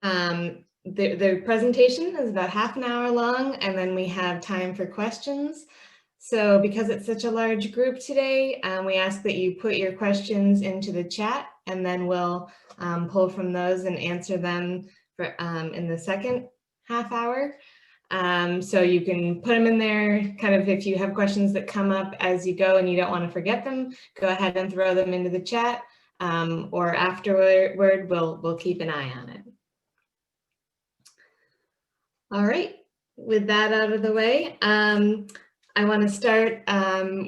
The presentation is about half an hour long, and then we have time for questions. So because it's such a large group today, we ask that you put your questions into the chat, and then we'll pull from those and answer them for, in the second half hour. So you can put them in there, kind of if you have questions that come up as you go and you don't want to forget them, go ahead and throw them into the chat, or afterward, we'll keep an eye on it. All right, with that out of the way, I want to start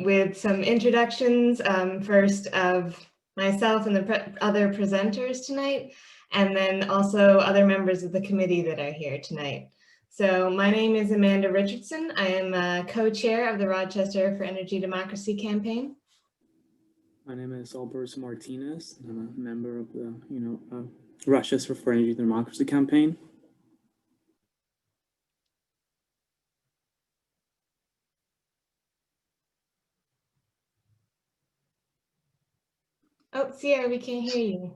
with some introductions, first of myself and the other presenters tonight, and then also other members of the committee that are here tonight. So my name is Amanda Richardson. I am a co-chair of the Rochester for Energy Democracy campaign. My name is Alberto Martinez. I'm a member of the Rochester for Energy Democracy campaign. Oh, Sierra, we can't hear you.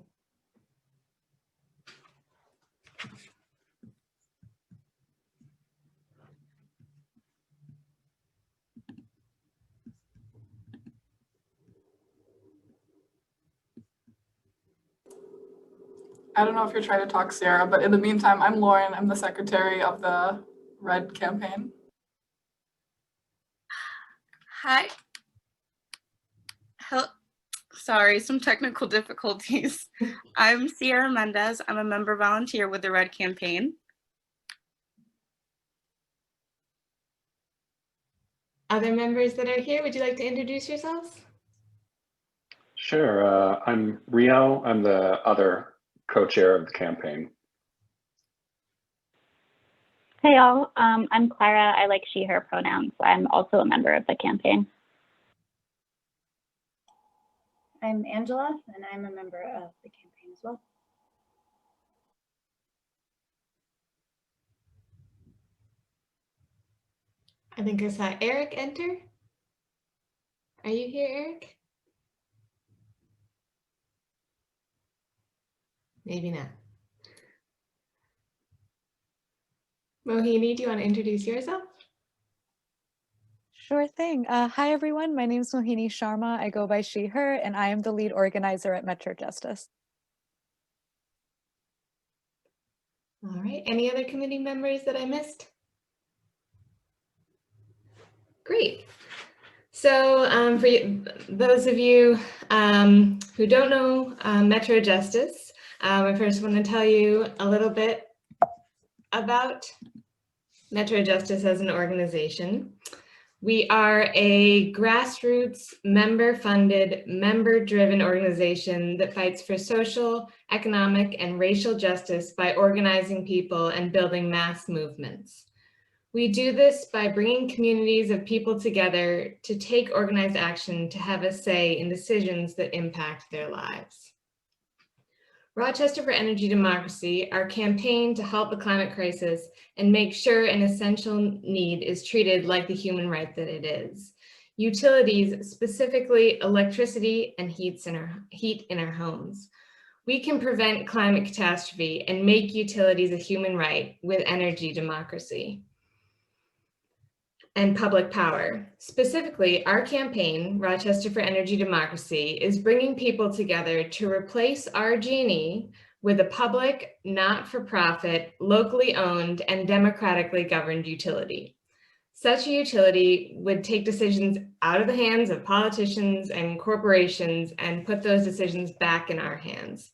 I don't know if you're trying to talk, Sarah, but in the meantime, I'm Lauren. I'm the secretary of the RED campaign. Hi. Sorry, some technical difficulties. I'm Sierra Mendez. I'm a member volunteer with the RED campaign. Other members that are here, would you like to introduce yourselves? Sure. I'm Rio. I'm the other co-chair of the campaign. Hey y'all, I'm Clara. I like she, her pronouns. I'm also a member of the campaign. I'm Angela, and I'm a member of the campaign as well. I think I saw Eric enter. Are you here, Eric? Maybe not. Mohini, do you want to introduce yourself? Sure thing. Hi, everyone. My name is Mohini Sharma. I go by she, her, and I am the lead organizer at Metro Justice. All right. Any other committee members that I missed? Great. So for those of you who don't know Metro Justice, I first want to tell you a little bit about Metro Justice as an organization. We are a grassroots, member-funded, member-driven organization that fights for social, economic, and racial justice by organizing people and building mass movements. We do this by bringing communities of people together to take organized action to have a say in decisions that impact their lives. Rochester for Energy Democracy, our campaign to halt the climate crisis and make sure an essential need is treated like the human right that it is. Utilities, specifically electricity and heat in our homes. We can prevent climate catastrophe and make utilities a human right with energy democracy and public power. Specifically, our campaign, Rochester for Energy Democracy, is bringing people together to replace RG&E with a public, not-for-profit, locally owned, and democratically governed utility. Such a utility would take decisions out of the hands of politicians and corporations and put those decisions back in our hands.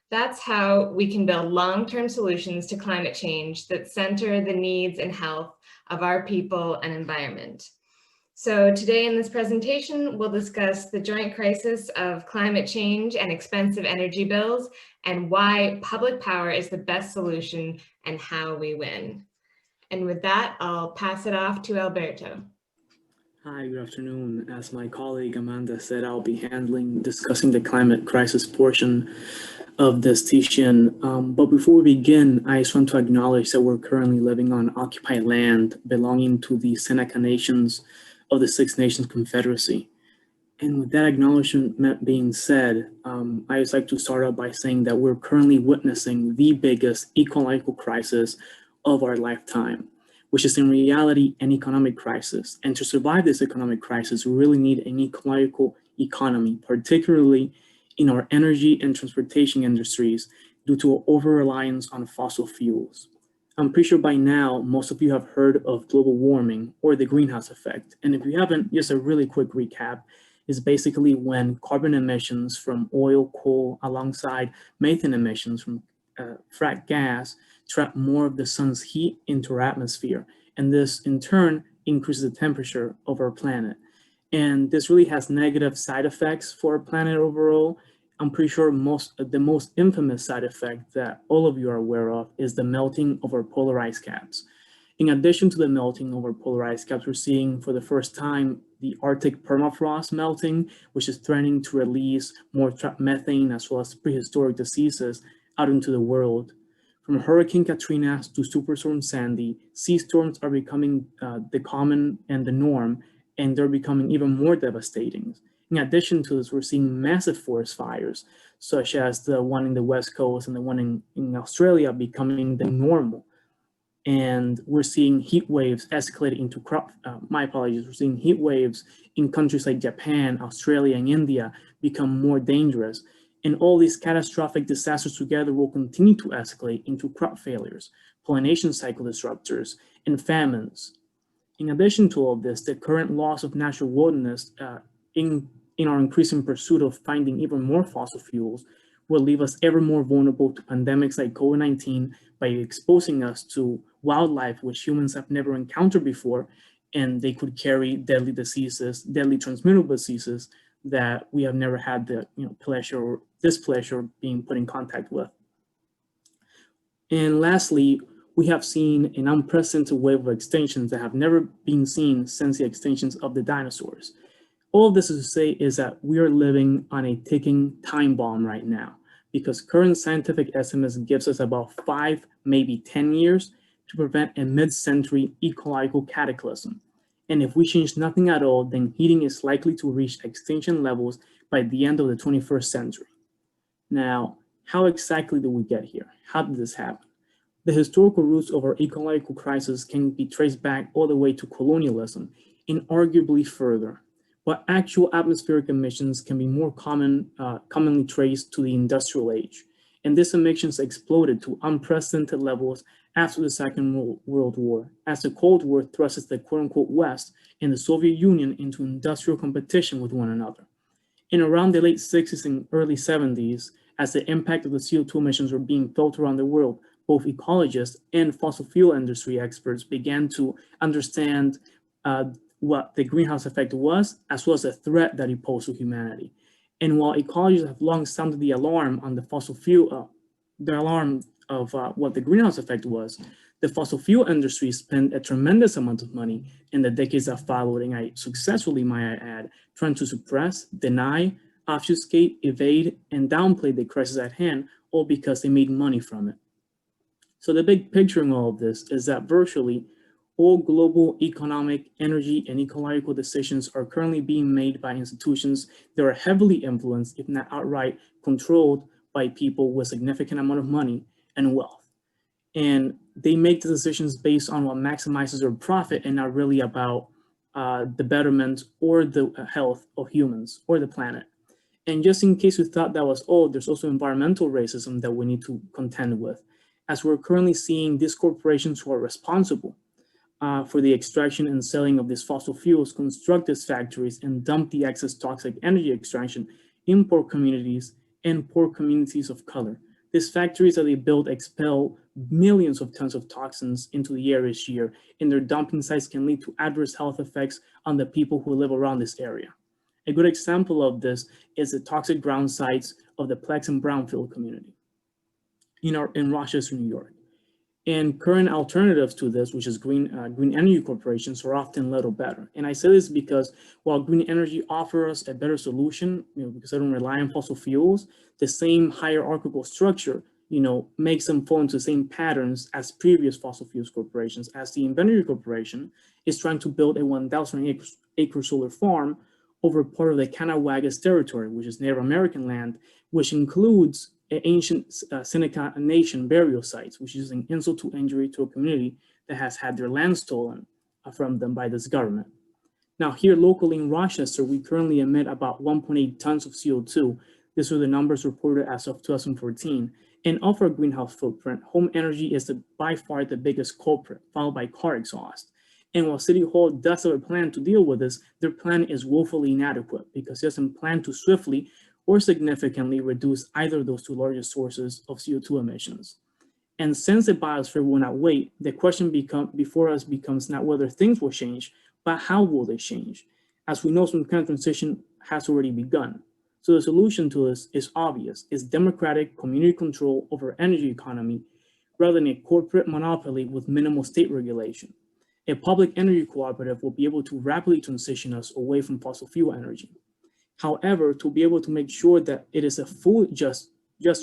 That's how we can build long-term solutions to climate change that center the needs and health of our people and environment. So today in this presentation, we'll discuss the joint crisis of climate change and expensive energy bills and why public power is the best solution and how we win. And with that, I'll pass it off to Alberto. Hi, good afternoon. As my colleague Amanda said, I'll be discussing the climate crisis portion of this session. But before we begin, I just want to acknowledge that we're currently living on occupied land belonging to the Seneca Nations of the Six Nations Confederacy. And with that acknowledgement being said, I just like to start out by saying that we're currently witnessing the biggest ecological crisis of our lifetime, which is in reality an economic crisis. And to survive this economic crisis, we really need an ecological economy, particularly in our energy and transportation industries due to our over-reliance on fossil fuels. I'm pretty sure by now, most of you have heard of global warming or the greenhouse effect. And if you haven't, just a really quick recap is basically when carbon emissions from oil, coal, alongside methane emissions from frack gas trap more of the sun's heat into our atmosphere. And this in turn increases the temperature of our planet. And this really has negative side effects for our planet overall. I'm pretty sure the most infamous side effect that all of you are aware of is the melting of our polar ice caps. In addition to the melting of our polar ice caps, we're seeing for the first time the Arctic permafrost melting, which is threatening to release more trapped methane as well as prehistoric diseases out into the world. From Hurricane Katrina to Superstorm Sandy, sea storms are becoming the common and the norm, and they're becoming even more devastating. In addition to this, we're seeing massive forest fires, such as the one in the West Coast and the one in Australia becoming the normal. And we're seeing heat waves escalate into we're seeing heat waves in countries like Japan, Australia, and India become more dangerous. And all these catastrophic disasters together will continue to escalate into crop failures, pollination cycle disruptors, and famines. In addition to all of this, the current loss of natural wilderness in our increasing pursuit of finding even more fossil fuels will leave us ever more vulnerable to pandemics like COVID-19 by exposing us to wildlife which humans have never encountered before, and they could carry deadly diseases, deadly transmittable diseases that we have never had the pleasure or displeasure of being put in contact with. And lastly, we have seen an unprecedented wave of extinctions that have never been seen since the extinctions of the dinosaurs. All of this is to say is that we are living on a ticking time bomb right now, because current scientific estimates gives us about 5, maybe 10 years to prevent a mid-century ecological cataclysm. And if we change nothing at all, then heating is likely to reach extinction levels by the end of the 21st century. Now, how exactly did we get here? How did this happen? The historical roots of our ecological crisis can be traced back all the way to colonialism and arguably further. But actual atmospheric emissions can be more commonly traced to the industrial age. And these emissions exploded to unprecedented levels after the Second World War, as the Cold War thrusted the quote-unquote West and the Soviet Union into industrial competition with one another. And around the late 60s and early 70s, as the impact of the CO2 emissions were being felt around the world, both ecologists and fossil fuel industry experts began to understand what the greenhouse effect was, as well as the threat that it posed to humanity. And while ecologists have long sounded the alarm on the fossil fuel, the alarm of what the greenhouse effect was, the fossil fuel industry spent a tremendous amount of money in the decades that followed, and I successfully, might I add, trying to suppress, deny, obfuscate, evade, and downplay the crisis at hand, all because they made money from it. So the big picture in all of this is that virtually all global economic, energy, and ecological decisions are currently being made by institutions that are heavily influenced, if not outright controlled, by people with significant amount of money and wealth. And they make the decisions based on what maximizes their profit and not really about the betterment or the health of humans or the planet. And just in case you thought that was all, there's also environmental racism that we need to contend with, as we're currently seeing these corporations who are responsible for the extraction and selling of these fossil fuels construct these factories and dump the excess toxic energy extraction in poor communities and poor communities of color. These factories that they build expel millions of tons of toxins into the air each year, and their dumping sites can lead to adverse health effects on the people who live around this area. A good example of this is the toxic ground sites of the Plex and Brownfield community in Rochester, New York. And current alternatives to this, which is green energy corporations, are often little better. And I say this because while green energy offers us a better solution, because they don't rely on fossil fuels, the same hierarchical structure, makes them fall into the same patterns as previous fossil fuels corporations, as the Invenergy Corporation is trying to build a 1,000 acre solar farm over part of the Canawagas territory, which is Native American land, which includes ancient Seneca Nation burial sites, which is an insult to injury to a community that has had their land stolen from them by this government. Now, here locally in Rochester, we currently emit about 1.8 tons of CO2. These are the numbers reported as of 2014. And of our greenhouse footprint, home energy is by far the biggest culprit, followed by car exhaust. And while City Hall does have a plan to deal with this, their plan is woefully inadequate because it doesn't plan to swiftly or significantly reduce either of those two largest sources of CO2 emissions. And since the biosphere will not wait, the question before us becomes not whether things will change, but how will they change? As we know, some kind of transition has already begun. So the solution to this is obvious. It's democratic community control over energy economy rather than a corporate monopoly with minimal state regulation. A public energy cooperative will be able to rapidly transition us away from fossil fuel energy. However, to be able to make sure that it is a full just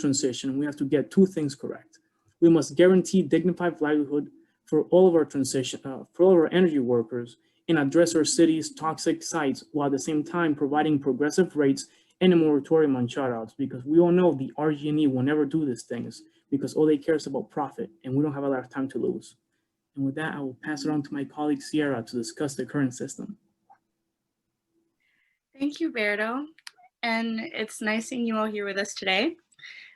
transition, we have to get two things correct. We must guarantee dignified livelihood for all of our for all of our energy workers and address our city's toxic sites while at the same time providing progressive rates and a moratorium on shutouts, because we all know the RG&E will never do these things because all they care is about profit and we don't have a lot of time to lose. And with that, I will pass it on to my colleague Sierra to discuss the current system. Thank you, Berto. And it's nice seeing you all here with us today.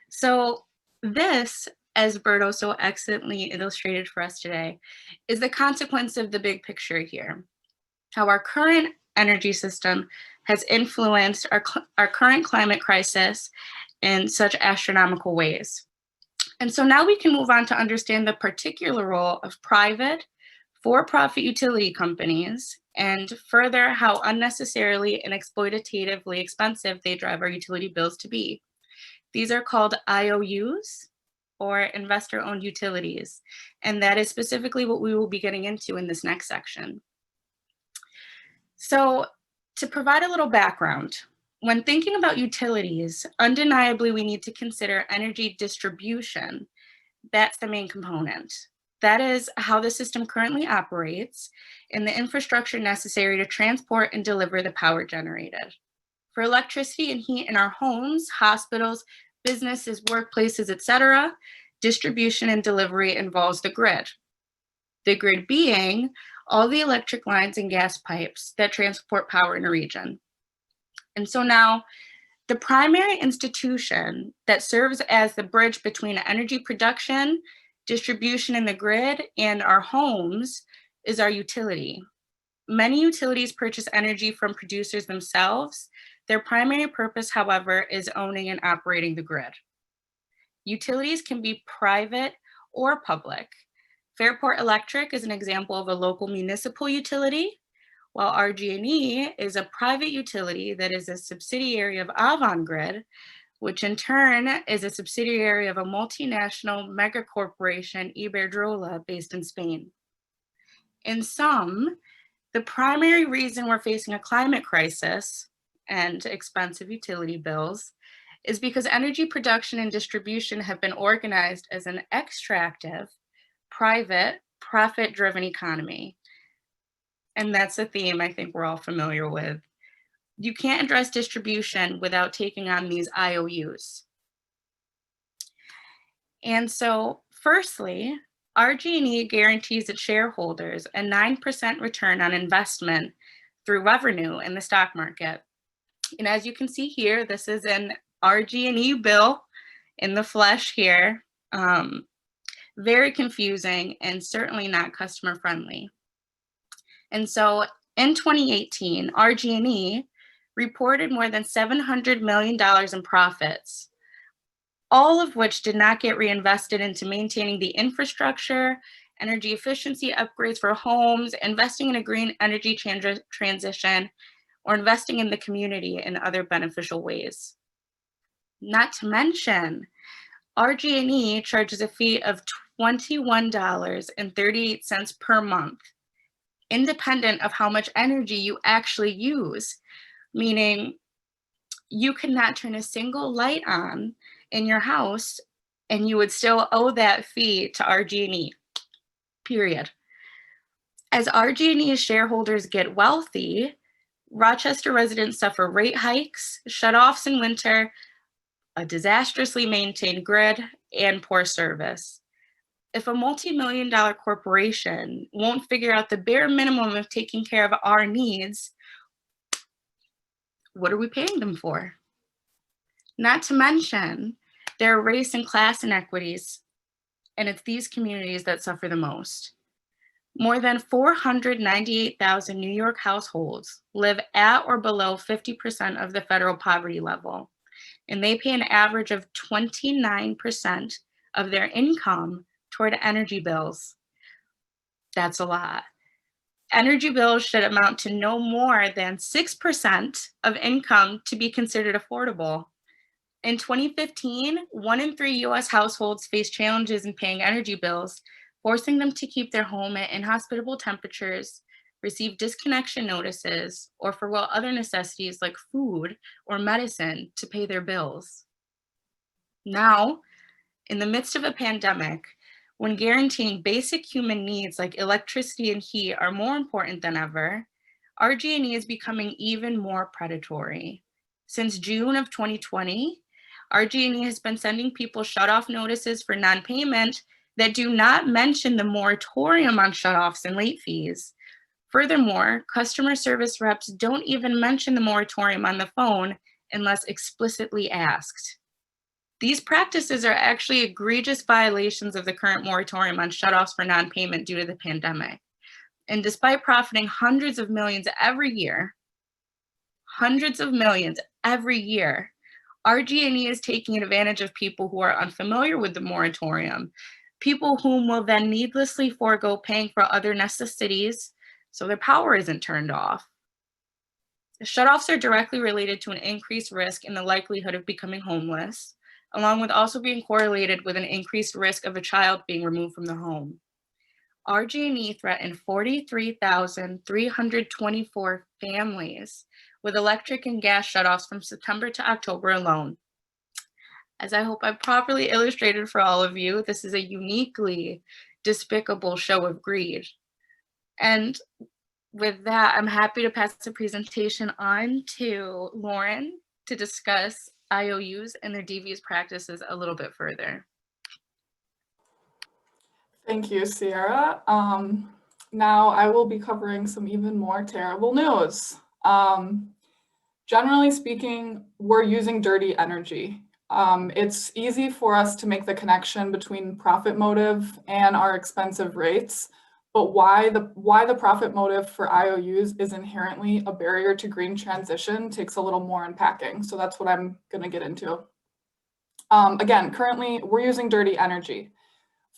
So this, as Berto so excellently illustrated for us today, is the consequence of the big picture here. How our current energy system has influenced our current climate crisis in such astronomical ways. And so now we can move on to understand the particular role of private for-profit utility companies and further how unnecessarily and exploitatively expensive they drive our utility bills to be. These are called IOUs, or investor-owned utilities, and that is specifically what we will be getting into in this next section. So to provide a little background, when thinking about utilities, undeniably we need to consider energy distribution. That's the main component. That is how the system currently operates and the infrastructure necessary to transport and deliver the power generated. For electricity and heat in our homes, hospitals, businesses, workplaces, etc., distribution and delivery involves the grid. The grid being all the electric lines and gas pipes that transport power in a region. And so now, the primary institution that serves as the bridge between energy production, distribution in the grid, and our homes is our utility. Many utilities purchase energy from producers themselves. Their primary purpose, however, is owning and operating the grid. Utilities can be private or public. Fairport Electric is an example of a local municipal utility, while RG&E is a private utility that is a subsidiary of Avangrid, which in turn is a subsidiary of a multinational megacorporation, Iberdrola, based in Spain. In sum, the primary reason we're facing a climate crisis and expensive utility bills is because energy production and distribution have been organized as an extractive, private, profit-driven economy. And that's a theme I think we're all familiar with. You can't address distribution without taking on these IOUs. And so, firstly, RG&E guarantees its shareholders a 9% return on investment through revenue in the stock market. And as you can see here, this is an RG&E bill in the flesh here. Very confusing and certainly not customer friendly. And so in 2018, RG&E reported more than $700 million in profits, all of which did not get reinvested into maintaining the infrastructure, energy efficiency upgrades for homes, investing in a green energy transition, or investing in the community in other beneficial ways. Not to mention, RG&E charges a fee of $21.38 per month, independent of how much energy you actually use, meaning you could not turn a single light on in your house and you would still owe that fee to RG&E, period. As RG&E shareholders get wealthy, Rochester residents suffer rate hikes, shutoffs in winter, a disastrously maintained grid, and poor service. If a multi-million-dollar corporation won't figure out the bare minimum of taking care of our needs, what are we paying them for? Not to mention, there are race and class inequities, and it's these communities that suffer the most. More than 498,000 New York households live at or below 50% of the federal poverty level, and they pay an average of 29% of their income toward energy bills. That's a lot. Energy bills should amount to no more than 6% of income to be considered affordable. In 2015, 1 in 3 US households faced challenges in paying energy bills, forcing them to keep their home at inhospitable temperatures, receive disconnection notices, or forgo other necessities like food or medicine to pay their bills. Now, in the midst of a pandemic, when guaranteeing basic human needs like electricity and heat are more important than ever, RG&E is becoming even more predatory. Since June of 2020, RG&E has been sending people shutoff notices for non-payment that do not mention the moratorium on shutoffs and late fees. Furthermore, customer service reps don't even mention the moratorium on the phone unless explicitly asked. These practices are actually egregious violations of the current moratorium on shutoffs for non-payment due to the pandemic. And despite profiting hundreds of millions every year, RG&E is taking advantage of people who are unfamiliar with the moratorium, people whom will then needlessly forego paying for other necessities so their power isn't turned off. The shutoffs are directly related to an increased risk in the likelihood of becoming homeless, along with also being correlated with an increased risk of a child being removed from the home. RG&E threatened 43,324 families with electric and gas shutoffs from September to October alone. As I hope I've properly illustrated for all of you, this is a uniquely despicable show of greed. And with that, I'm happy to pass the presentation on to Lauren to discuss IOUs and their devious practices a little bit further. Thank you, Sierra. Now I will be covering some even more terrible news. Generally speaking, we're using dirty energy. It's easy for us to make the connection between profit motive and our expensive rates, but why the profit motive for IOUs is inherently a barrier to green transition takes a little more unpacking. So that's what I'm going to get into. Again, currently we're using dirty energy.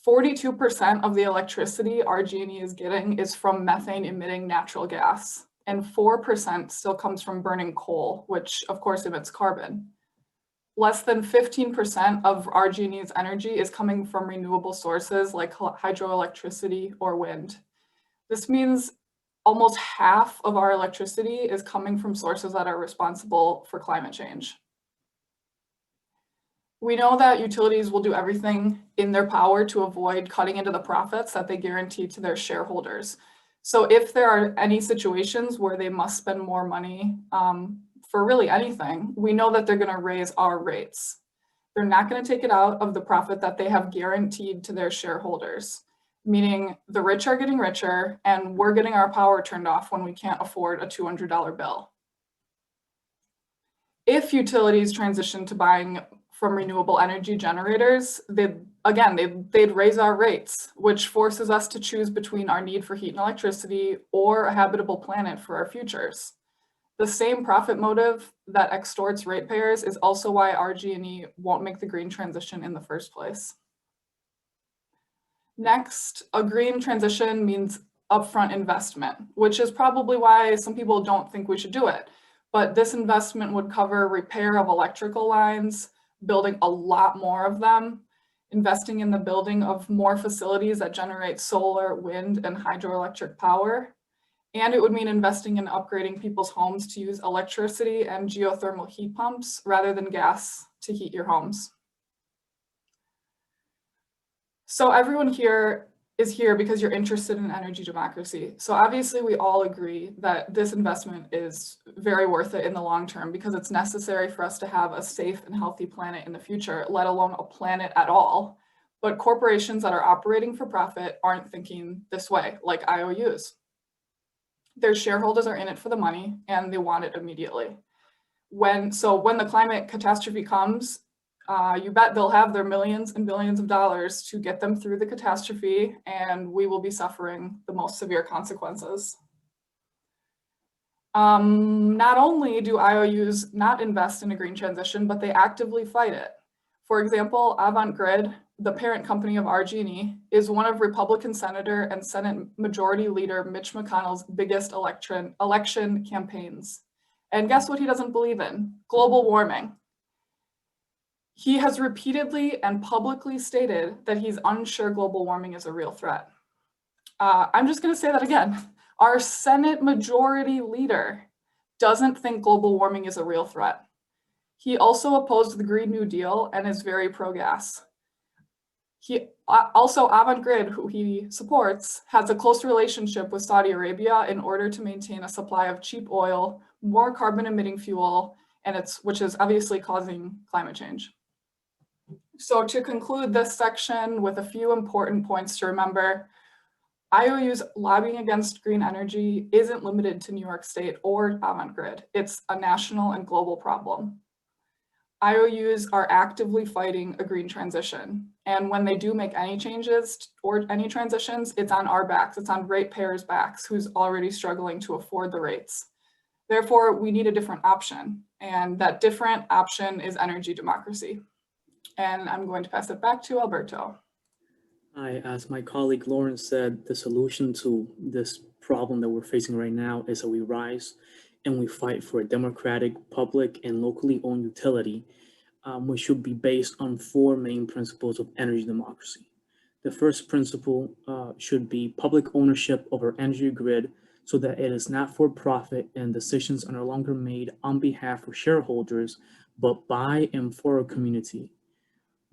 42% of the electricity RG&E is getting is from methane emitting natural gas, and 4% still comes from burning coal, which of course emits carbon. Less than 15% of RG&E's energy is coming from renewable sources like hydroelectricity or wind. This means almost half of our electricity is coming from sources that are responsible for climate change. We know that utilities will do everything in their power to avoid cutting into the profits that they guarantee to their shareholders. So if there are any situations where they must spend more money for really anything, we know that they're going to raise our rates. They're not going to take it out of the profit that they have guaranteed to their shareholders, meaning the rich are getting richer and we're getting our power turned off when we can't afford a $200 bill. If utilities transition to buying from renewable energy generators, they'd raise our rates, which forces us to choose between our need for heat and electricity or a habitable planet for our futures. The same profit motive that extorts ratepayers is also why RG&E won't make the green transition in the first place. Next, a green transition means upfront investment, which is probably why some people don't think we should do it. But this investment would cover repair of electrical lines, building a lot more of them, investing in the building of more facilities that generate solar, wind, and hydroelectric power. And it would mean investing in upgrading people's homes to use electricity and geothermal heat pumps rather than gas to heat your homes. So everyone here is here because you're interested in energy democracy. So obviously we all agree that this investment is very worth it in the long term because it's necessary for us to have a safe and healthy planet in the future, let alone a planet at all. But corporations that are operating for profit aren't thinking this way, like IOUs. Their shareholders are in it for the money and they want it immediately. When the climate catastrophe comes, you bet they'll have their millions and billions of dollars to get them through the catastrophe, and we will be suffering the most severe consequences. Not only do IOUs not invest in a green transition, but they actively fight it. For example, Avangrid, the parent company of RG&E, is one of Republican Senator and Senate Majority Leader Mitch McConnell's biggest election campaigns. And guess what he doesn't believe in? Global warming. He has repeatedly and publicly stated that he's unsure global warming is a real threat. I'm just going to say that again. Our Senate Majority Leader doesn't think global warming is a real threat. He also opposed the Green New Deal and is very pro-gas. He also, Avangrid, who he supports, has a close relationship with Saudi Arabia in order to maintain a supply of cheap oil, more carbon-emitting fuel, which is obviously causing climate change. So to conclude this section with a few important points to remember, IOU's lobbying against green energy isn't limited to New York State or Avangrid. It's a national and global problem. IOUs are actively fighting a green transition. And when they do make any changes or any transitions, it's on our backs. It's on ratepayers' backs who's already struggling to afford the rates. Therefore, we need a different option. And that different option is energy democracy. And I'm going to pass it back to Alberto. Hi, as my colleague Lauren said, the solution to this problem that we're facing right now is that we rise and we fight for a democratic, public, and locally owned utility, which should be based on 4 main principles of energy democracy. The first principle should be public ownership of our energy grid so that it is not for profit and decisions are no longer made on behalf of shareholders, but by and for our community.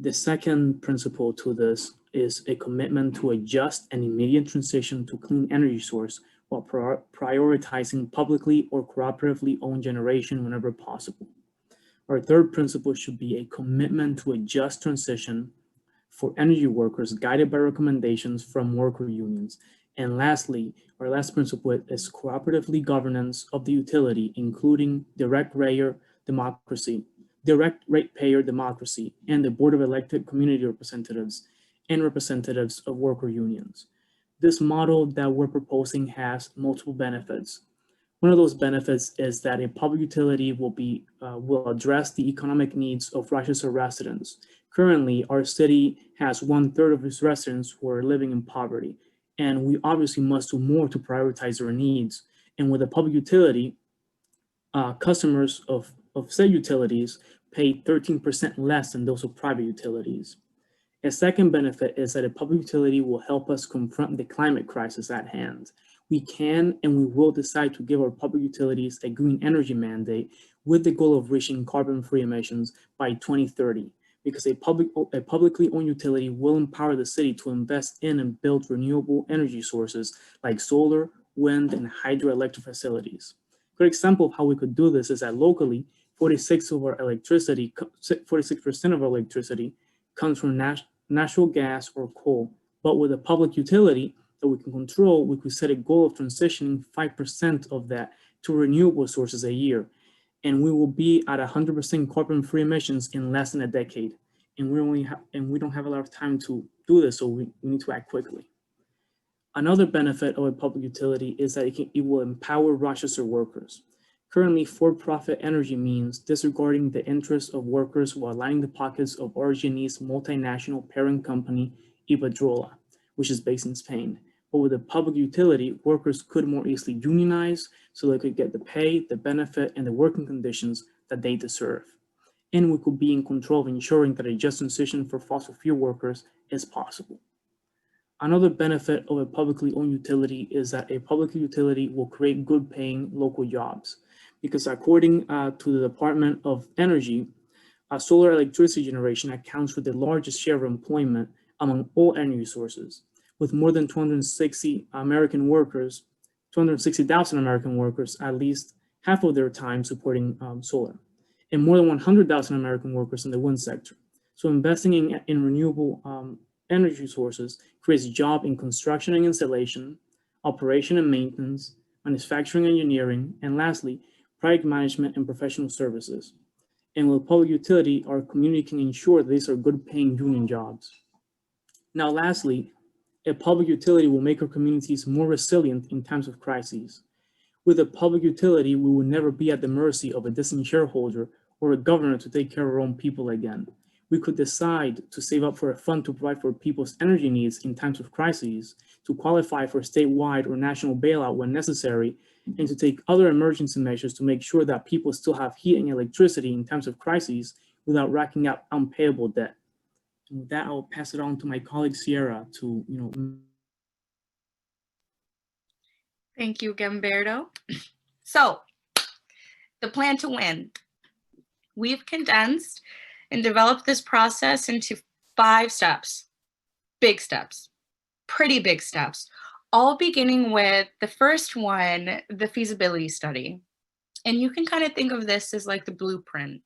The second principle to this is a commitment to a just and immediate transition to clean energy source while prioritizing publicly or cooperatively owned generation whenever possible. Our third principle should be a commitment to a just transition for energy workers guided by recommendations from worker unions. And lastly, our last principle is cooperatively governance of the utility, including direct ratepayer democracy, and the Board of Elected Community Representatives and representatives of worker unions. This model that we're proposing has multiple benefits. One of those benefits is that a public utility will address the economic needs of Rochester residents. Currently, our city has 1/3 of its residents who are living in poverty, and we obviously must do more to prioritize their needs. And with a public utility, customers of said utilities pay 13% less than those of private utilities. A second benefit is that a public utility will help us confront the climate crisis at hand. We can and we will decide to give our public utilities a green energy mandate with the goal of reaching carbon-free emissions by 2030, because a publicly owned utility will empower the city to invest in and build renewable energy sources like solar, wind, and hydroelectric facilities. A good example of how we could do this is that locally, 46% of our electricity comes from natural gas or coal, but with a public utility that we can control, we could set a goal of transitioning 5% of that to renewable sources a year. And we will be at 100% carbon-free emissions in less than a decade. And we don't have a lot of time to do this, so we need to act quickly. Another benefit of a public utility is that it will empower Rochester workers. Currently, for-profit energy means disregarding the interests of workers while lining the pockets of RG&E's multinational parent company, Iberdrola, which is based in Spain. But with a public utility, workers could more easily unionize so they could get the pay, the benefit, and the working conditions that they deserve. And we could be in control of ensuring that a just transition for fossil fuel workers is possible. Another benefit of a publicly owned utility is that a public utility will create good-paying local jobs. Because according to the Department of Energy, solar electricity generation accounts for the largest share of employment among all energy sources. with more than 260,000 American workers, at least half of their time supporting solar, and more than 100,000 American workers in the wind sector. So investing in renewable energy sources creates jobs in construction and installation, operation and maintenance, manufacturing, engineering, and lastly, project management and professional services. And with public utility, our community can ensure that these are good paying union jobs. Now, lastly, a public utility will make our communities more resilient in times of crises. With a public utility, we will never be at the mercy of a distant shareholder or a governor to take care of our own people again. We could decide to save up for a fund to provide for people's energy needs in times of crises, to qualify for statewide or national bailout when necessary, and to take other emergency measures to make sure that people still have heat and electricity in times of crises without racking up unpayable debt. And with that, I'll pass it on to my colleague Sierra to, Thank you, Gumberto. So, the plan to win. We've condensed and developed this process into 5 steps, big steps, pretty big steps, all beginning with the first one, the feasibility study. And you can kind of think of this as like the blueprint.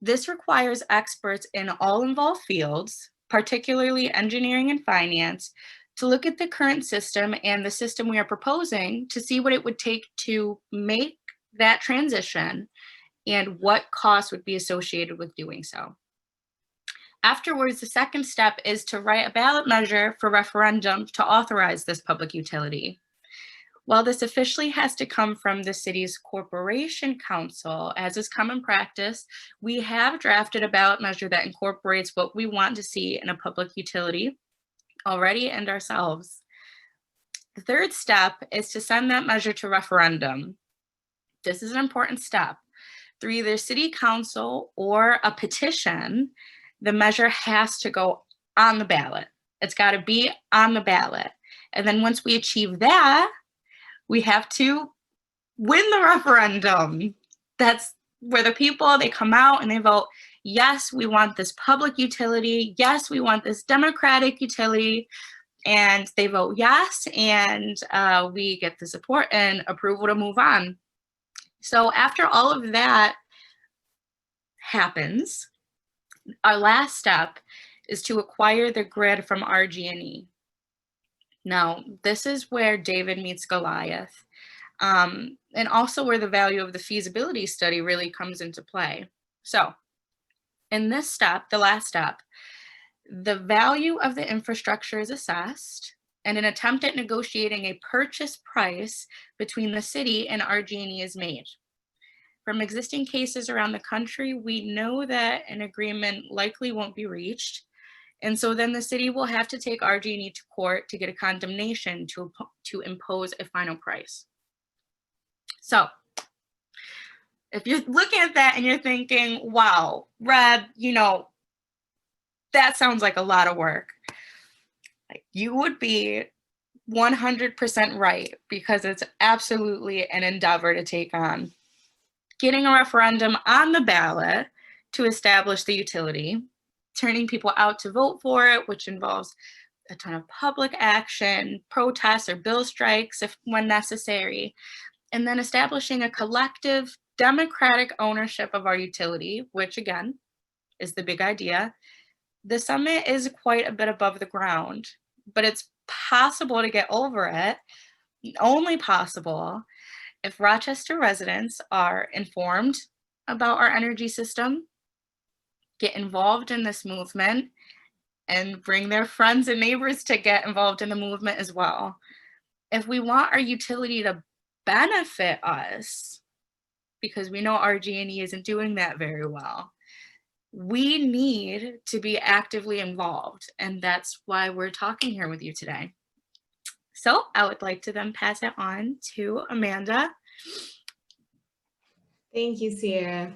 This requires experts in all involved fields, particularly engineering and finance, to look at the current system and the system we are proposing to see what it would take to make that transition and what costs would be associated with doing so. Afterwards, the second step is to write a ballot measure for referendum to authorize this public utility. While this officially has to come from the city's corporation council, as is common practice, we have drafted a ballot measure that incorporates what we want to see in a public utility already and ourselves. The third step is to send that measure to referendum. This is an important step. Through either city council or a petition, the measure has to go on the ballot. It's got to be on the ballot. And then once we achieve that, we have to win the referendum. That's where the people, they come out and they vote, yes, we want this public utility. Yes, we want this democratic utility. And they vote yes, and we get the support and approval to move on. So after all of that happens, our last step is to acquire the grid from RG&E. Now, this is where David meets Goliath, and also where the value of the feasibility study really comes into play. So in this step, the last step, the value of the infrastructure is assessed, and an attempt at negotiating a purchase price between the city and RG&E is made. From existing cases around the country, we know that an agreement likely won't be reached. And so then the city will have to take RG&E to court to get a condemnation to impose a final price. So if you're looking at that and you're thinking, wow, Reb, that sounds like a lot of work. You would be 100% right, because it's absolutely an endeavor to take on. Getting a referendum on the ballot to establish the utility, turning people out to vote for it, which involves a ton of public action, protests or bill strikes when necessary, and then establishing a collective democratic ownership of our utility, which again is the big idea. The summit is quite a bit above the ground, but it's possible to get over it, only possible if Rochester residents are informed about our energy system, get involved in this movement, and bring their friends and neighbors to get involved in the movement as well. If we want our utility to benefit us, because we know RG&E isn't doing that very well, we need to be actively involved, and that's why we're talking here with you today. So I would like to then pass it on to Amanda. Thank you, Sierra.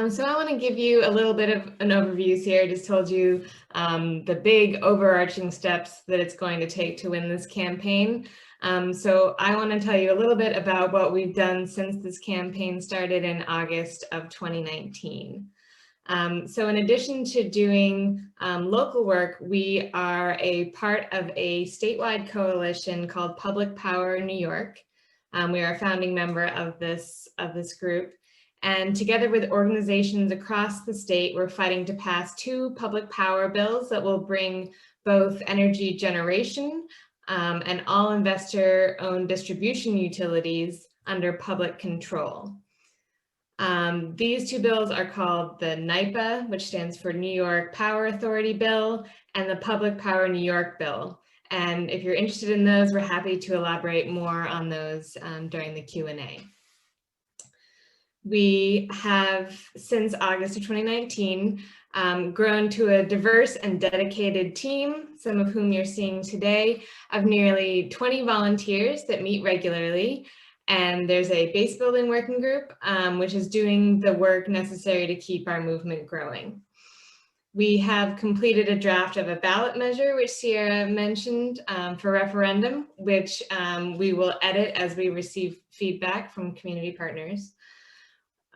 So I want to give you a little bit of an overview. Sierra just told you the big overarching steps that it's going to take to win this campaign. So I want to tell you a little bit about what we've done since this campaign started in August of 2019. So in addition to doing local work, we are a part of a statewide coalition called Public Power New York. We are a founding member of this group. And together with organizations across the state, we're fighting to pass 2 public power bills that will bring both energy generation and all investor-owned distribution utilities under public control. These 2 bills are called the NYPA, which stands for New York Power Authority Bill, and the Public Power New York Bill. And if you're interested in those, we're happy to elaborate more on those during the Q&A. We have, since August of 2019, grown to a diverse and dedicated team, some of whom you're seeing today, of nearly 20 volunteers that meet regularly. And there's a base building working group, which is doing the work necessary to keep our movement growing. We have completed a draft of a ballot measure, which Sierra mentioned, for referendum, which we will edit as we receive feedback from community partners.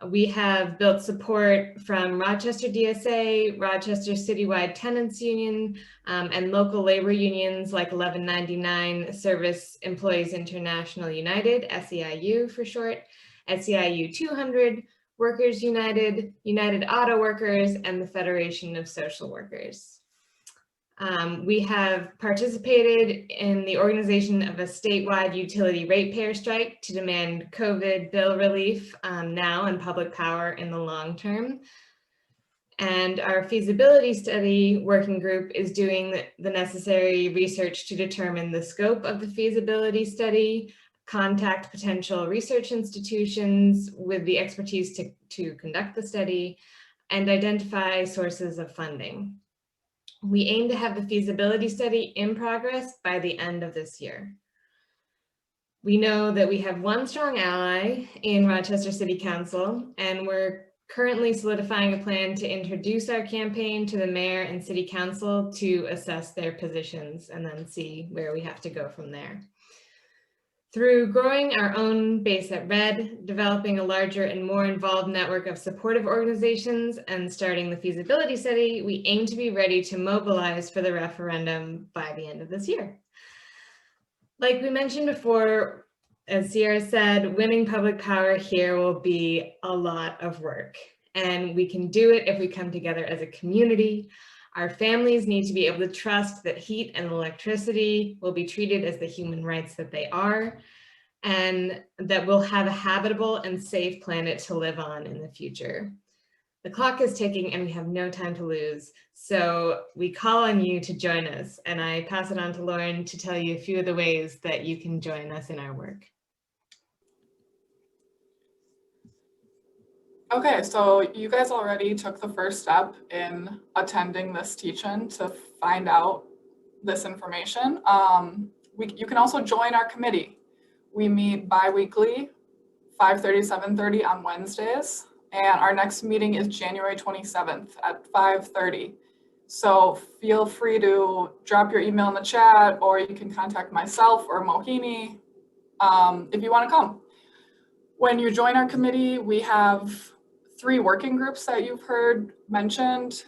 We have built support from Rochester DSA, Rochester Citywide Tenants Union, and local labor unions like 1199 Service Employees International United, SEIU for short, SEIU 200, Workers United, United Auto Workers, and the Federation of Social Workers. We have participated in the organization of a statewide utility ratepayer strike to demand COVID bill relief now and public power in the long term. And our feasibility study working group is doing the necessary research to determine the scope of the feasibility study, contact potential research institutions with the expertise to conduct the study, and identify sources of funding. We aim to have the feasibility study in progress by the end of this year. We know that we have one strong ally in Rochester City Council, and we're currently solidifying a plan to introduce our campaign to the mayor and city council to assess their positions and then see where we have to go from there. Through growing our own base at RED, developing a larger and more involved network of supportive organizations, and starting the feasibility study, we aim to be ready to mobilize for the referendum by the end of this year. Like we mentioned before, as Sierra said, winning public power here will be a lot of work, and we can do it if we come together as a community. Our families need to be able to trust that heat and electricity will be treated as the human rights that they are, and that we'll have a habitable and safe planet to live on in the future. The clock is ticking and we have no time to lose. So we call on you to join us, and I pass it on to Lauren to tell you a few of the ways that you can join us in our work. Okay, so you guys already took the first step in attending this teach-in to find out this information. You can also join our committee. We meet bi-weekly, 5:30, 7:30 on Wednesdays, and our next meeting is January 27th at 5:30. So feel free to drop your email in the chat, or you can contact myself or Mohini if you want to come. When you join our committee, we have 3 working groups that you've heard mentioned: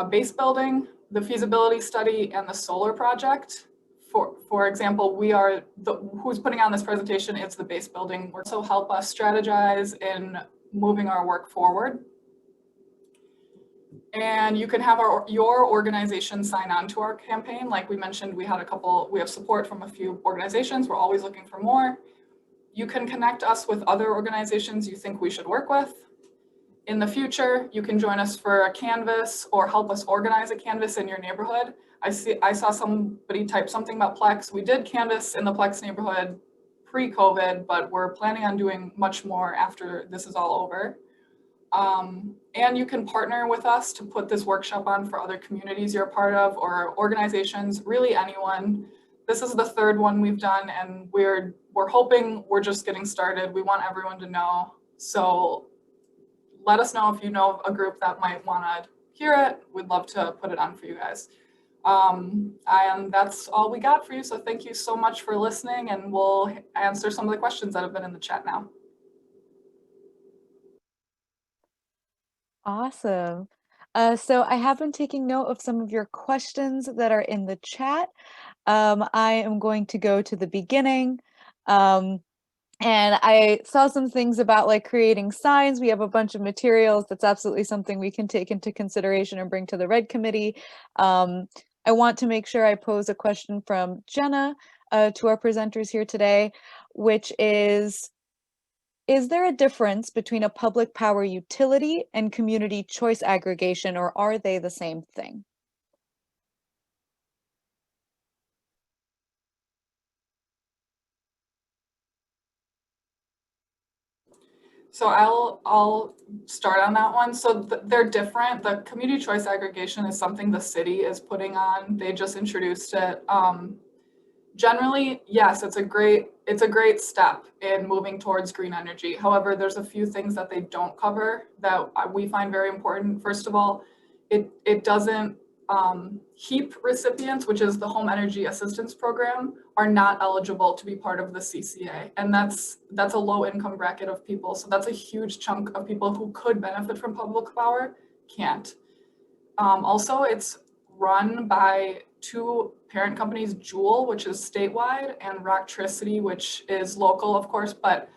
base building, the feasibility study, and the solar project. For example, we are who's putting on this presentation is the base building work. So help us strategize in moving our work forward. And you can have your organization sign on to our campaign. Like we mentioned, we have support from a few organizations. We're always looking for more. You can connect us with other organizations you think we should work with. In the future, you can join us for a canvas or help us organize a canvas in your neighborhood. I saw somebody type something about Plex. We did canvas in the Plex neighborhood pre-COVID, but we're planning on doing much more after this is all over. And you can partner with us to put this workshop on for other communities you're a part of, or organizations, really anyone. This is the 3rd one we've done, and we're hoping we're just getting started. We want everyone to know. So let us know if you know a group that might want to hear it. We'd love to put it on for you guys. And that's all we got for you. So thank you so much for listening, and we'll answer some of the questions that have been in the chat now. Awesome. So I have been taking note of some of your questions that are in the chat. I am going to go to the beginning. And I saw some things about like creating signs. We have a bunch of materials. That's absolutely something we can take into consideration and bring to the Red Committee. I want to make sure I pose a question from Jenna to our presenters here today, which is there a difference between a public power utility and community choice aggregation, or are they the same thing? So I'll start on that one. So they're different. The community choice aggregation is something the city is putting on. They just introduced it. Generally, yes, it's a great step in moving towards green energy. However, there's a few things that they don't cover that we find very important. First of all, it doesn't HEAP recipients, which is the Home Energy Assistance Program, are not eligible to be part of the CCA. And that's a low income bracket of people. So that's a huge chunk of people who could benefit from public power, can't. Also, it's run by two parent companies, Joule, which is statewide, and Rocktricity, which is local, of course, but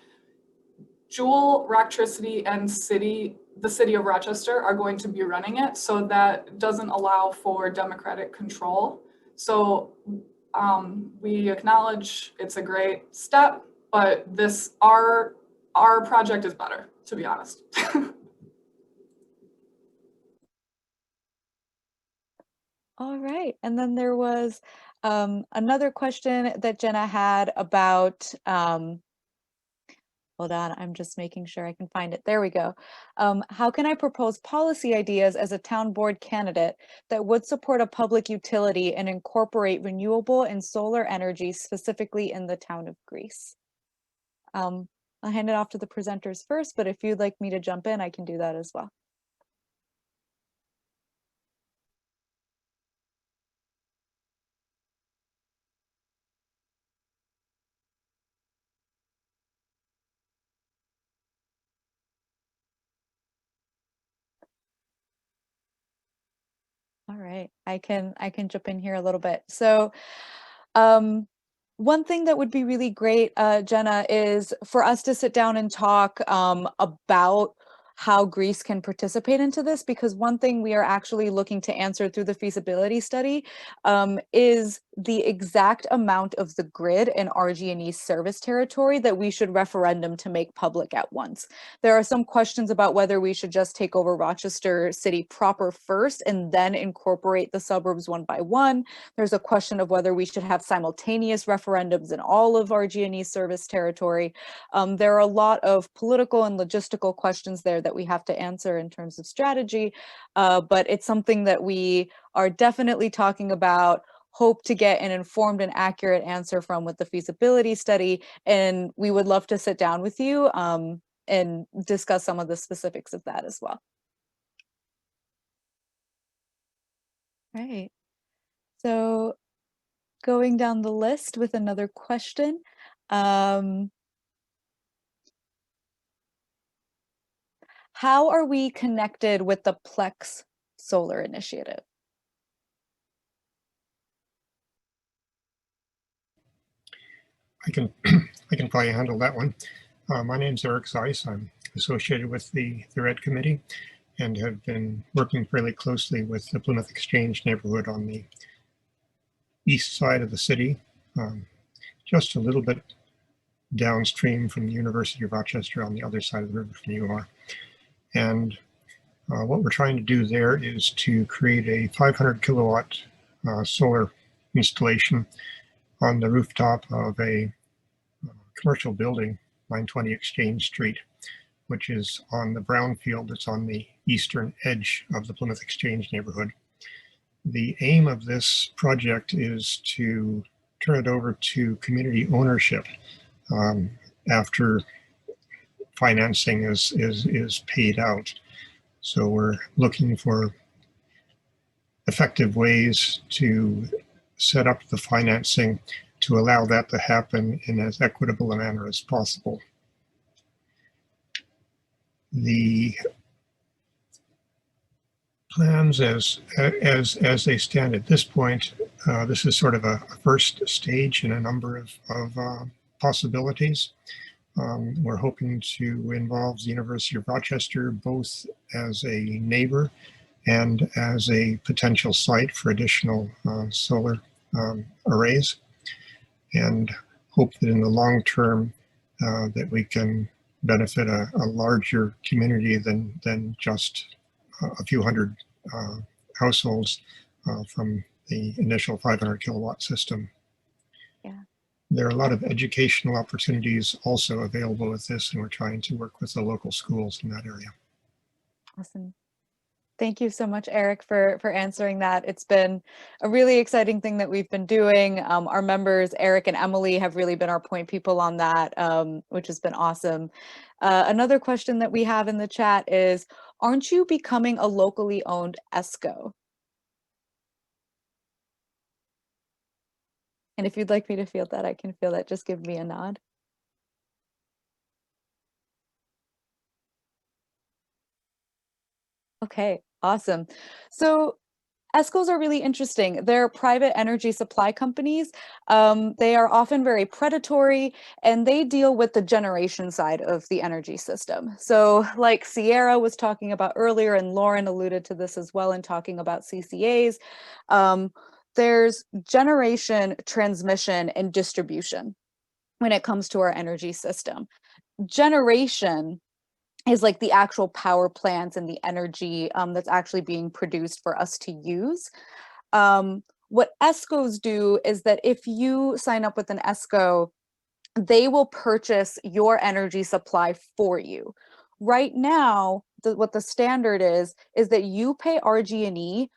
Joule, Rocktricity, and the city of Rochester are going to be running it, so that doesn't allow for democratic control. So we acknowledge it's a great step, but our project is better, to be honest. All right, and then there was another question that Jenna had about, hold on, I'm just making sure I can find it. There we go. How can I propose policy ideas as a town board candidate that would support a public utility and incorporate renewable and solar energy specifically in the town of Greece? I'll hand it off to the presenters first, but if you'd like me to jump in, I can do that as well. All right, I can jump in here a little bit. So one thing that would be really great, Jenna, is for us to sit down and talk about how Greece can participate into this, because one thing we are actually looking to answer through the feasibility study is the exact amount of the grid in RG&E service territory that we should referendum to make public at once. There are some questions about whether we should just take over Rochester City proper first and then incorporate the suburbs one by one. There's a question of whether we should have simultaneous referendums in all of RG&E service territory. There are a lot of political and logistical questions there that we have to answer in terms of strategy, but it's something that we are definitely talking about, hope to get an informed and accurate answer from with the feasibility study, and we would love to sit down with you and discuss some of the specifics of that as well. Right. So going down the list with another question. How are we connected with the Plex Solar Initiative? I can probably handle that one. My name's Eric Zeiss. I'm associated with the Red Committee and have been working fairly closely with the Plymouth Exchange neighborhood on the east side of the city, just a little bit downstream from the University of Rochester on the other side of the river from you are. And what we're trying to do there is to create a 500 kilowatt solar installation on the rooftop of a commercial building, 920 Exchange Street, which is on the brownfield that's on the eastern edge of the Plymouth Exchange neighborhood. The aim of this project is to turn it over to community ownership after financing is paid out. So we're looking for effective ways to set up the financing to allow that to happen in as equitable a manner as possible. The plans as they stand at this point, this is sort of a first stage in a number of possibilities. We're hoping to involve the University of Rochester both as a neighbor and as a potential site for additional solar arrays, and hope that in the long term that we can benefit a larger community than just a few hundred households from the initial 500 kilowatt system. Yeah. There are a lot of educational opportunities also available with this, and we're trying to work with the local schools in that area. Awesome. Thank you so much, Eric, for answering that. It's been a really exciting thing that we've been doing. Our members, Eric and Emily, have really been our point people on that, which has been awesome. Another question that we have in the chat is, aren't you becoming a locally owned ESCO? And if you'd like me to field that, I can field that. Just give me a nod. Okay, awesome. So ESCOs are really interesting. They're private energy supply companies. They are often very predatory, and they deal with the generation side of the energy system. So like Sierra was talking about earlier, and Lauren alluded to this as well in talking about CCAs, there's generation, transmission, and distribution when it comes to our energy system. Generation is like the actual power plants and the energy that's actually being produced for us to use. What ESCOs do is that if you sign up with an ESCO, they will purchase your energy supply for you. Right now, what the standard is that you pay RG&E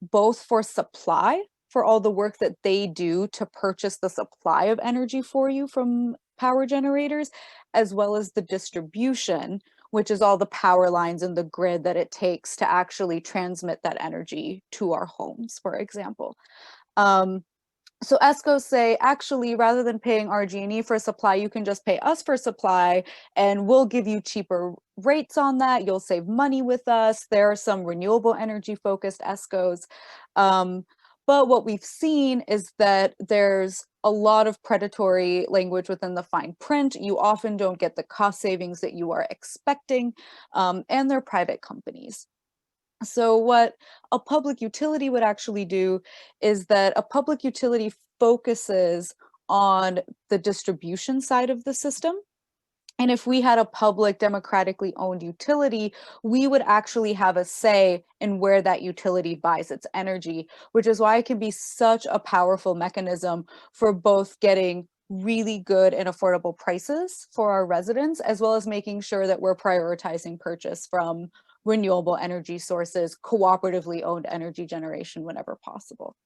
both for supply, for all the work that they do to purchase the supply of energy for you from power generators, as well as the distribution, which is all the power lines and the grid that it takes to actually transmit that energy to our homes, for example. So ESCOs say, actually, rather than paying RG&E for supply, you can just pay us for supply, and we'll give you cheaper rates on that. You'll save money with us. There are some renewable energy focused ESCOs. But what we've seen is that there's a lot of predatory language within the fine print. You often don't get the cost savings that you are expecting, and they're private companies. So what a public utility would actually do is that a public utility focuses on the distribution side of the system. And if we had a public democratically owned utility, we would actually have a say in where that utility buys its energy, which is why it can be such a powerful mechanism for both getting really good and affordable prices for our residents, as well as making sure that we're prioritizing purchase from renewable energy sources, cooperatively owned energy generation whenever possible.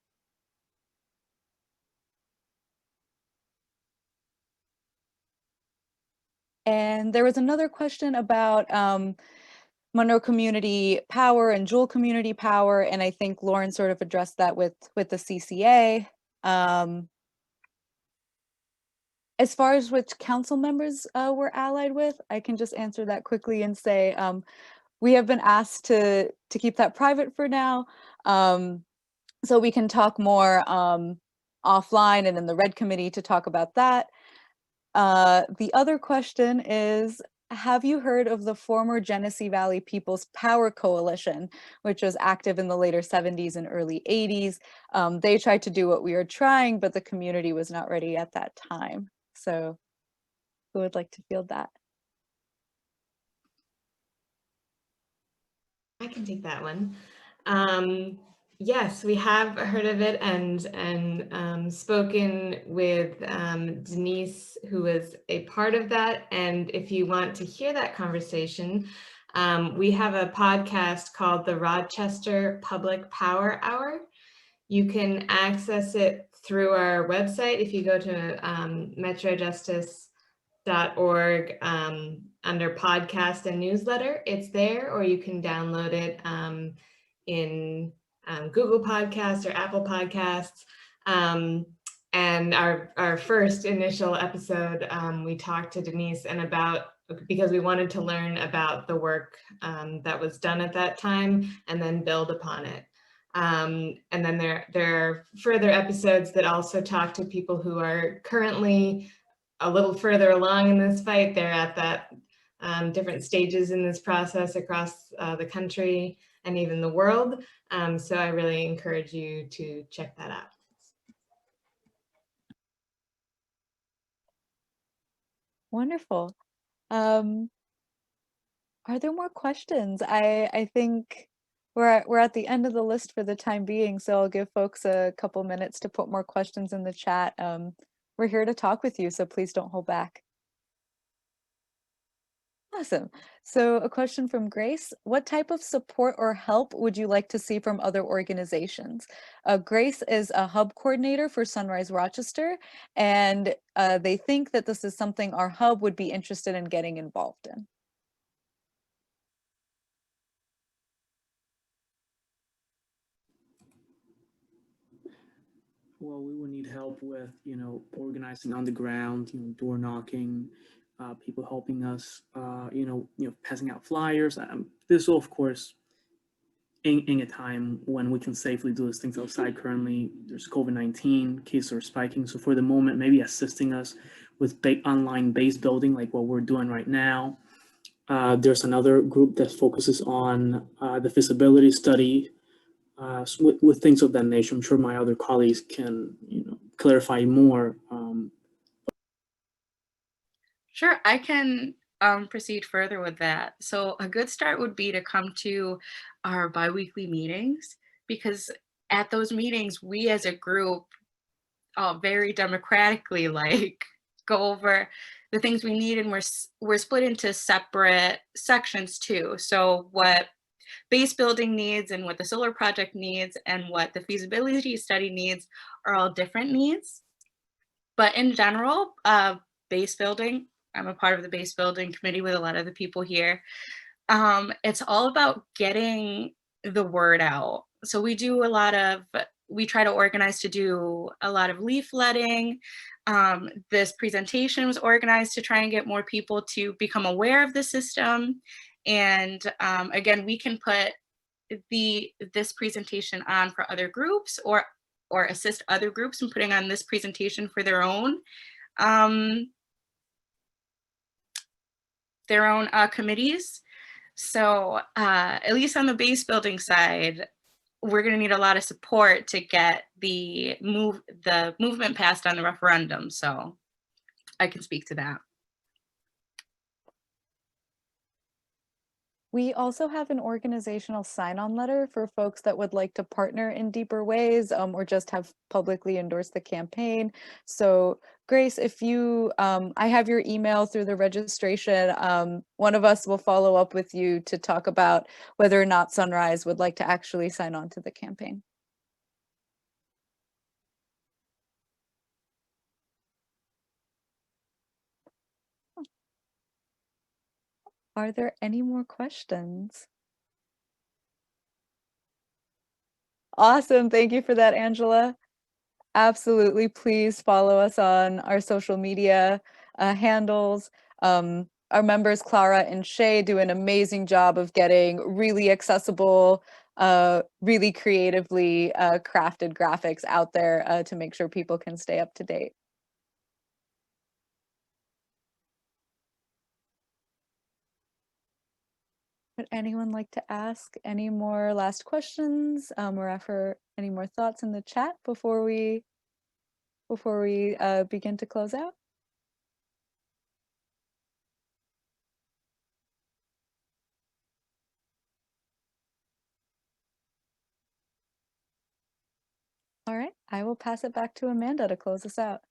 And there was another question about Monroe Community Power and Jewel Community Power, and I think Lauren sort of addressed that with the CCA. As far as which council members we're allied with, I can just answer that quickly and say we have been asked to keep that private for now, so we can talk more offline and in the Red Committee to talk about that. The other question is, have you heard of the former Genesee Valley People's Power Coalition, which was active in the later 70s and early 80s? They tried to do what we were trying, but the community was not ready at that time. So who would like to field that? I can take that one. Yes, we have heard of it and spoken with Denise, who was a part of that. And if you want to hear that conversation, we have a podcast called the Rochester Public Power Hour. You can access it through our website. If you go to metrojustice.org under podcast and newsletter, it's there, or you can download it in Google Podcasts or Apple Podcasts. And our first initial episode, we talked to Denise and about because we wanted to learn about the work that was done at that time and then build upon it. And then there are further episodes that also talk to people who are currently a little further along in this fight. They're at that different stages in this process across the country and even the world. So I really encourage you to check that out. Wonderful. Are there more questions? I think we're at the end of the list for the time being, so I'll give folks a couple minutes to put more questions in the chat. We're here to talk with you, so please don't hold back. Awesome. So a question from Grace: what type of support or help would you like to see from other organizations? Grace is a hub coordinator for Sunrise Rochester, and they think that this is something our hub would be interested in getting involved in. Well, we would need help with, organizing on the ground, door knocking, people helping us, passing out flyers. This will, of course, in a time when we can safely do these things outside. Currently, there's COVID-19, cases are spiking. So for the moment, maybe assisting us with online base building, like what we're doing right now. There's another group that focuses on the feasibility study, with things of that nature. I'm sure my other colleagues can, clarify more. Sure, I can proceed further with that. So a good start would be to come to our biweekly meetings, because at those meetings, we as a group very democratically go over the things we need, and we're split into separate sections too. So what base building needs and what the solar project needs and what the feasibility study needs are all different needs. But in general, base building, I'm a part of the base building committee with a lot of the people here. It's all about getting the word out. So we try to organize to do a lot of leafletting. This presentation was organized to try and get more people to become aware of the system. And again, we can put this presentation on for other groups or assist other groups in putting on this presentation for their own committees. So at least on the base building side, we're going to need a lot of support to get the movement passed on the referendum. So I can speak to that. We also have an organizational sign-on letter for folks that would like to partner in deeper ways, or just have publicly endorsed the campaign. So Grace, if you, I have your email through the registration. One of us will follow up with you to talk about whether or not Sunrise would like to actually sign on to the campaign. Are there any more questions? Awesome. Thank you for that, Angela. Absolutely. Please follow us on our social media handles. Our members, Clara and Shay, do an amazing job of getting really accessible, really creatively crafted graphics out there to make sure people can stay up to date. Would anyone like to ask any more last questions or offer any more thoughts in the chat before we begin to close out? All right, I will pass it back to Amanda to close us out.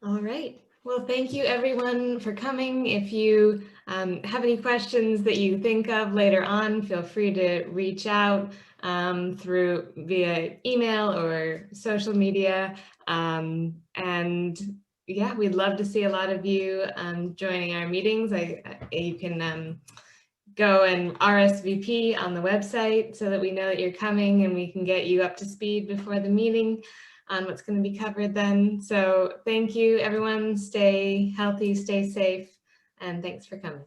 All right. Well, thank you everyone for coming. If you have any questions that you think of later on, feel free to reach out via email or social media. And yeah, we'd love to see a lot of you joining our meetings. You can go and RSVP on the website so that we know that you're coming and we can get you up to speed before the meeting. on what's going to be covered then. So thank you, everyone. Stay healthy, stay safe, and thanks for coming.